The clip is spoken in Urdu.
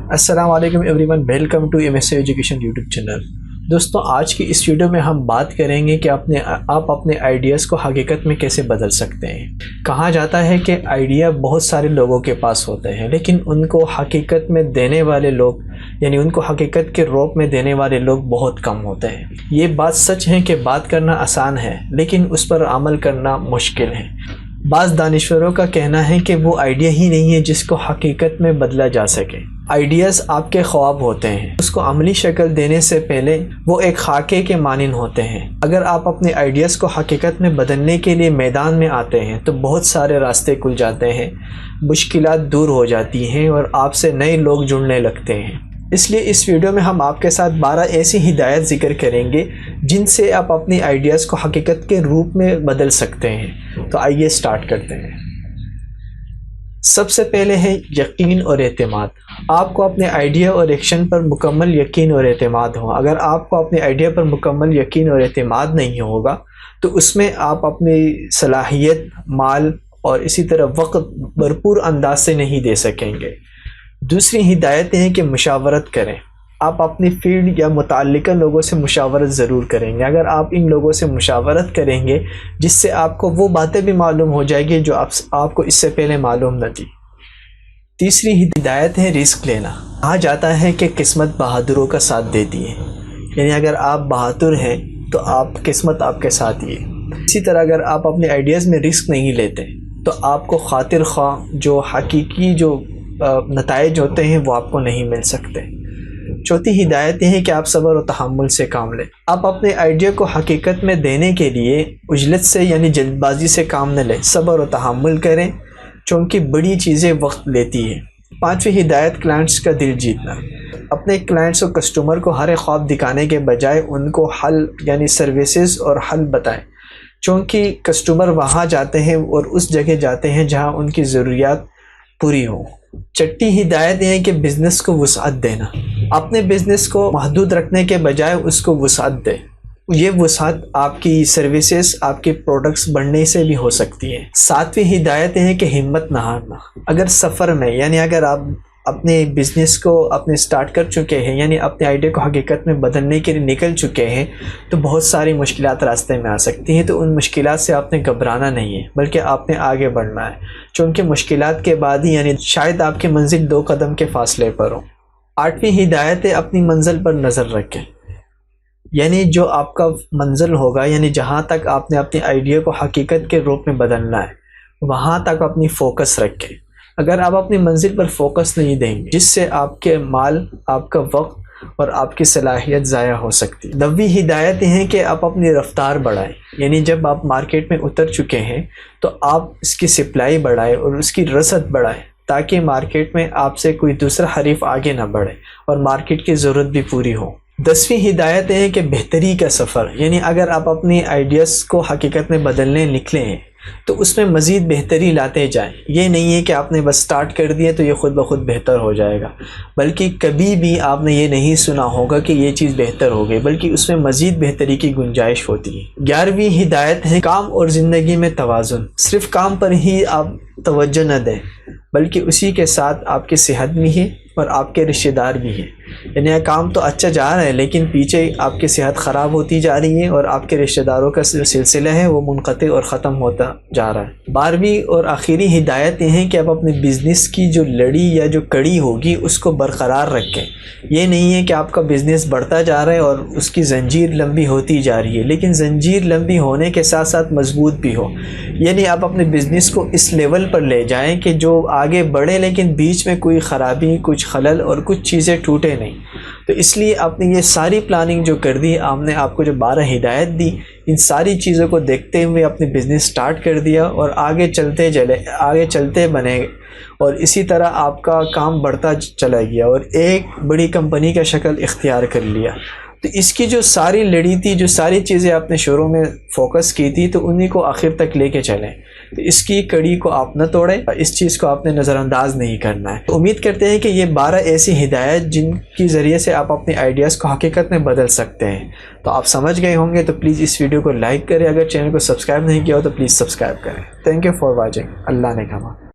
السلام علیکم everyone, welcome to MSA education YouTube channel. دوستوں، آج کی اس ویڈیو میں ہم بات کریں گے کہ آپ اپنے آئیڈیاز کو حقیقت میں کیسے بدل سکتے ہیں۔ کہا جاتا ہے کہ آئیڈیا بہت سارے لوگوں کے پاس ہوتے ہیں، لیکن ان کو حقیقت میں دینے والے لوگ، یعنی ان کو حقیقت کے روپ میں دینے والے لوگ بہت کم ہوتے ہیں۔ یہ بات سچ ہے کہ بات کرنا آسان ہے، لیکن اس پر عمل کرنا مشکل ہے۔ بعض دانشوروں کا کہنا ہے کہ وہ آئیڈیا ہی نہیں ہے جس کو حقیقت میں بدلا جا سکے۔ آئیڈیاز آپ کے خواب ہوتے ہیں، اس کو عملی شکل دینے سے پہلے وہ ایک خاکے کے مانند ہوتے ہیں۔ اگر آپ اپنے آئیڈیاز کو حقیقت میں بدلنے کے لیے میدان میں آتے ہیں تو بہت سارے راستے کھل جاتے ہیں، مشکلات دور ہو جاتی ہیں اور آپ سے نئے لوگ جڑنے لگتے ہیں۔ اس لیے اس ویڈیو میں ہم آپ کے ساتھ 12 ایسی ہدایت ذکر کریں گے جن سے آپ اپنی آئیڈیاز کو حقیقت کے روپ میں بدل سکتے ہیں۔ تو آئیے سٹارٹ کرتے ہیں۔ سب سے پہلے ہے یقین اور اعتماد۔ آپ کو اپنے آئیڈیا اور ایکشن پر مکمل یقین اور اعتماد ہو۔ اگر آپ کو اپنے آئیڈیا پر مکمل یقین اور اعتماد نہیں ہوگا تو اس میں آپ اپنی صلاحیت، مال اور اسی طرح وقت بھرپور انداز سے نہیں دے سکیں گے۔ دوسری ہدایت ہے کہ مشاورت کریں۔ آپ اپنی فیلڈ یا متعلقہ لوگوں سے مشاورت ضرور کریں گے۔ اگر آپ ان لوگوں سے مشاورت کریں گے جس سے آپ کو وہ باتیں بھی معلوم ہو جائیں گی جو آپ کو اس سے پہلے معلوم نہ تھی۔ تیسری ہدایت ہے رسک لینا۔ کہا جاتا ہے کہ قسمت بہادروں کا ساتھ دیتی ہے، یعنی اگر آپ بہادر ہیں تو قسمت آپ کے ساتھ ہی ہے۔ اسی طرح اگر آپ اپنے آئیڈیاز میں رسک نہیں لیتے تو آپ کو خاطر خواہ جو حقیقی جو نتائج ہوتے ہیں وہ آپ کو نہیں مل سکتے۔ چوتھی ہدایت یہ ہے کہ آپ صبر و تحمل سے کام لیں۔ آپ اپنے آئیڈیا کو حقیقت میں دینے کے لیے عجلت سے یعنی جلد بازی سے کام نہ لیں، صبر و تحمل کریں، چونکہ بڑی چیزیں وقت لیتی ہیں۔ پانچویں ہدایت کلائنٹس کا دل جیتنا۔ اپنے کلائنٹس اور کسٹمر کو ہر خواب دکھانے کے بجائے ان کو حل یعنی سروسز اور حل بتائیں، چونکہ کسٹمر وہاں جاتے ہیں اور اس جگہ جاتے ہیں جہاں ان کی ضروریات پوری ہوں۔ چھٹی ہدایت یہ ہے کہ بزنس کو وسعت دینا۔ اپنے بزنس کو محدود رکھنے کے بجائے اس کو وسعت دیں۔ یہ وسعت آپ کی سروسز، آپ کے پروڈکٹس بڑھنے سے بھی ہو سکتی ہے۔ ساتویں ہدایت یہ ہے کہ ہمت نہ ہارنا۔ اگر سفر میں یعنی اگر آپ اپنے بزنس کو سٹارٹ کر چکے ہیں، یعنی اپنے آئیڈیا کو حقیقت میں بدلنے کے لیے نکل چکے ہیں، تو بہت ساری مشکلات راستے میں آ سکتی ہیں۔ تو ان مشکلات سے آپ نے گھبرانا نہیں ہے، بلکہ آپ نے آگے بڑھنا ہے، چونکہ مشکلات کے بعد ہی یعنی شاید آپ کی منزل 2 قدم کے فاصلے پر ہو۔ آٹھویں ہدایت ہے اپنی منزل پر نظر رکھیں، یعنی جو آپ کا منزل ہوگا، یعنی جہاں تک آپ نے اپنے آئیڈیا کو حقیقت کے روپ میں بدلنا ہے، وہاں تک اپنی فوکس رکھیں۔ اگر آپ اپنی منزل پر فوکس نہیں دیں گے، جس سے آپ کے مال، آپ کا وقت اور آپ کی صلاحیت ضائع ہو سکتی۔ 9ویں ہدایت یہ ہے کہ آپ اپنی رفتار بڑھائیں، یعنی جب آپ مارکیٹ میں اتر چکے ہیں تو آپ اس کی سپلائی بڑھائیں اور اس کی رسد بڑھائیں، تاکہ مارکیٹ میں آپ سے کوئی دوسرا حریف آگے نہ بڑھے اور مارکیٹ کی ضرورت بھی پوری ہو۔ 10ویں ہدایت یہ ہے کہ بہتری کا سفر، یعنی اگر آپ اپنی آئیڈیاز کو حقیقت میں بدلنے نکلے ہیں تو اس میں مزید بہتری لاتے جائیں۔ یہ نہیں ہے کہ آپ نے بس سٹارٹ کر دیا تو یہ خود بخود بہتر ہو جائے گا، بلکہ کبھی بھی آپ نے یہ نہیں سنا ہوگا کہ یہ چیز بہتر ہو گئی، بلکہ اس میں مزید بہتری کی گنجائش ہوتی ہے۔ 11ویں ہدایت ہے کام اور زندگی میں توازن۔ صرف کام پر ہی آپ توجہ نہ دیں، بلکہ اسی کے ساتھ آپ کی صحت بھی ہے اور آپ کے رشتہ دار بھی ہیں۔ یعنی کام تو اچھا جا رہا ہے، لیکن پیچھے آپ کی صحت خراب ہوتی جا رہی ہے اور آپ کے رشتہ داروں کا سلسلہ ہے وہ منقطع اور ختم ہوتا جا رہا ہے۔ 12ویں اور آخری ہدایت یہ ہے کہ آپ اپنے بزنس کی جو لڑی یا جو کڑی ہوگی اس کو برقرار رکھیں۔ یہ نہیں ہے کہ آپ کا بزنس بڑھتا جا رہا ہے اور اس کی زنجیر لمبی ہوتی جا رہی ہے، لیکن زنجیر لمبی ہونے کے ساتھ ساتھ مضبوط بھی ہو، یعنی آپ اپنے بزنس کو اس لیول پر لے جائیں کہ جو آگے بڑھے لیکن بیچ میں کوئی خرابی، کچھ خلل اور کچھ چیزیں ٹوٹے نہیں۔ تو اس لیے آپ نے یہ ساری پلاننگ جو کر دی، ہم نے آپ کو جو 12 ہدایت دی، ان ساری چیزوں کو دیکھتے ہوئے اپنے بزنس سٹارٹ کر دیا اور آگے چلتے بنے، اور اسی طرح آپ کا کام بڑھتا چلا گیا اور ایک بڑی کمپنی کا شکل اختیار کر لیا۔ تو اس کی جو ساری لڑی تھی، جو ساری چیزیں آپ نے شروع میں فوکس کی تھی، تو انہی کو آخر تک لے کے چلیں۔ تو اس کی کڑی کو آپ نہ توڑیں، اس چیز کو آپ نے نظر انداز نہیں کرنا ہے۔ تو امید کرتے ہیں کہ یہ 12 ایسی ہدایت جن کی ذریعے سے آپ اپنے آئیڈیاز کو حقیقت میں بدل سکتے ہیں تو آپ سمجھ گئے ہوں گے۔ تو پلیز اس ویڈیو کو لائک کریں، اگر چینل کو سبسکرائب نہیں کیا ہو تو پلیز سبسکرائب کریں۔ Thank you for watching. اللہ نے کہا۔